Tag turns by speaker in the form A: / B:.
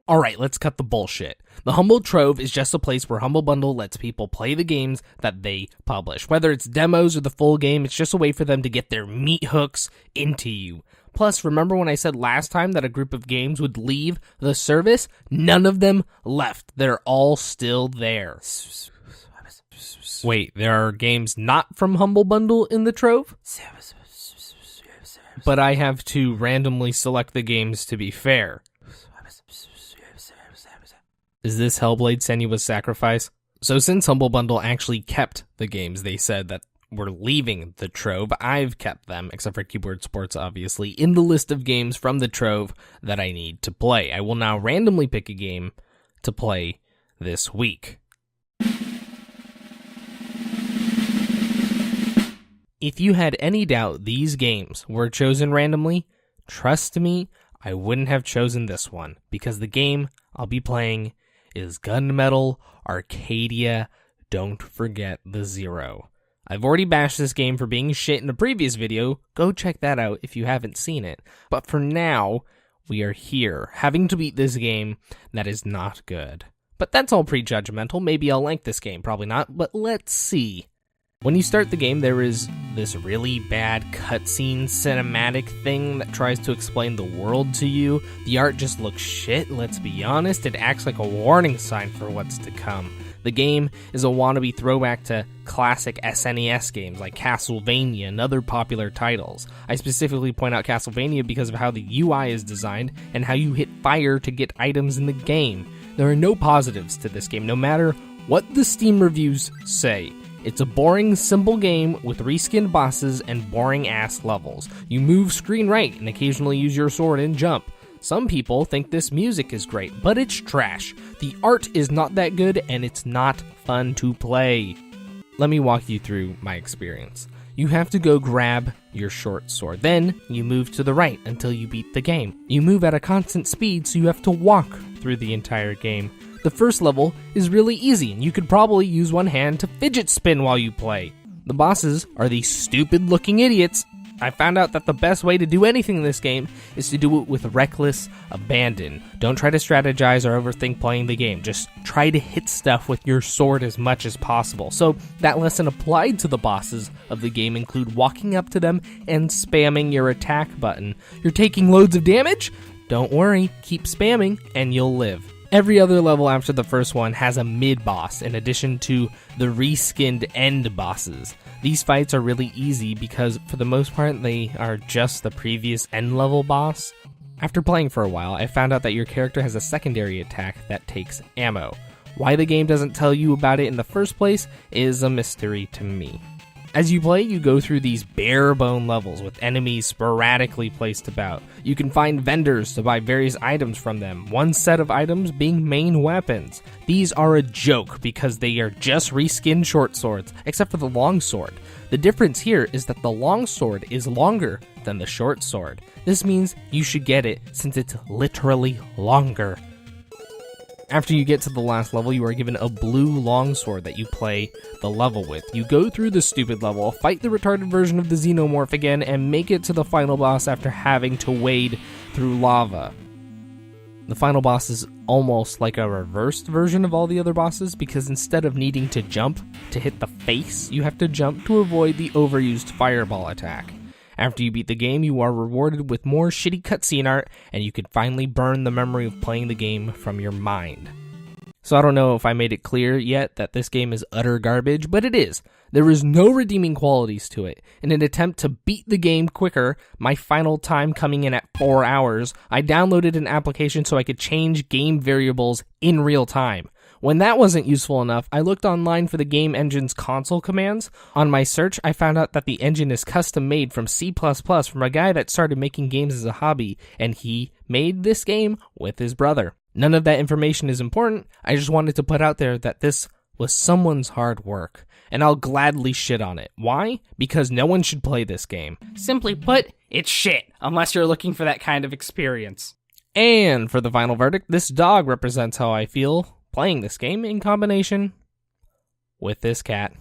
A: Alright, let's cut the bullshit. The Humble Trove is just a place where Humble Bundle lets people play the games that they publish. Whether it's demos or the full game, it's just a way for them to get their meat hooks into you. Plus, remember when I said last time that a group of games would leave the service? None of them left. They're all still there. Wait, there are games not from Humble Bundle in the Trove? But I have to randomly select the games to be fair. Is this Hellblade Senua's Sacrifice? So since Humble Bundle actually kept the games they said that were leaving the Trove, I've kept them, except for Keyboard Sports obviously, in the list of games from the Trove that I need to play. I will now randomly pick a game to play this week. If you had any doubt these games were chosen randomly, trust me, I wouldn't have chosen this one, because the game I'll be playing is Gunmetal Arcadia. Don't forget the zero. I've already bashed this game for being shit in a previous video. Go check that out if you haven't seen it. But for now, we are here, having to beat this game that is not good. But that's all prejudgmental. Maybe I'll like this game, probably not, but let's see. When you start the game, there is this really bad cutscene cinematic thing that tries to explain the world to you. The art just looks shit, let's be honest. It acts like a warning sign for what's to come. The game is a wannabe throwback to classic SNES games like Castlevania and other popular titles. I specifically point out Castlevania because of how the UI is designed and how you hit fire to get items in the game. There are no positives to this game, no matter what the Steam reviews say. It's a boring, simple game with reskinned bosses and boring-ass levels. You move screen right and occasionally use your sword and jump. Some people think this music is great, but it's trash. The art is not that good, and it's not fun to play. Let me walk you through my experience. You have to go grab your short sword. Then, you move to the right until you beat the game. You move at a constant speed, so you have to walk through the entire game. The first level is really easy, and you could probably use one hand to fidget spin while you play. The bosses are these stupid-looking idiots. I found out that the best way to do anything in this game is to do it with reckless abandon. Don't try to strategize or overthink playing the game. Just try to hit stuff with your sword as much as possible. So that lesson applied to the bosses of the game include walking up to them and spamming your attack button. You're taking loads of damage? Don't worry, keep spamming and you'll live. Every other level after the first one has a mid-boss, in addition to the reskinned end bosses. These fights are really easy because, for the most part, they are just the previous end-level boss. After playing for a while, I found out that your character has a secondary attack that takes ammo. Why the game doesn't tell you about it in the first place is a mystery to me. As you play, you go through these bare-bone levels with enemies sporadically placed about. You can find vendors to buy various items from them, one set of items being main weapons. These are a joke because they are just reskinned short swords, except for the long sword. The difference here is that the long sword is longer than the short sword. This means you should get it since it's literally longer. After you get to the last level, you are given a blue longsword that you play the level with. You go through the stupid level, fight the retarded version of the Xenomorph again, and make it to the final boss after having to wade through lava. The final boss is almost like a reversed version of all the other bosses, because instead of needing to jump to hit the face, you have to jump to avoid the overused fireball attack. After you beat the game, you are rewarded with more shitty cutscene art, and you can finally burn the memory of playing the game from your mind. So I don't know if I made it clear yet that this game is utter garbage, but it is. There is no redeeming qualities to it. In an attempt to beat the game quicker, my final time coming in at 4 hours, I downloaded an application so I could change game variables in real time. When that wasn't useful enough, I looked online for the game engine's console commands. On my search, I found out that the engine is custom made from C++ from a guy that started making games as a hobby, and he made this game with his brother. None of that information is important. I just wanted to put out there that this was someone's hard work, and I'll gladly shit on it. Why? Because no one should play this game.
B: Simply put, it's shit, unless you're looking for that kind of experience.
A: And for the final verdict, this dog represents how I feel playing this game in combination with this cat.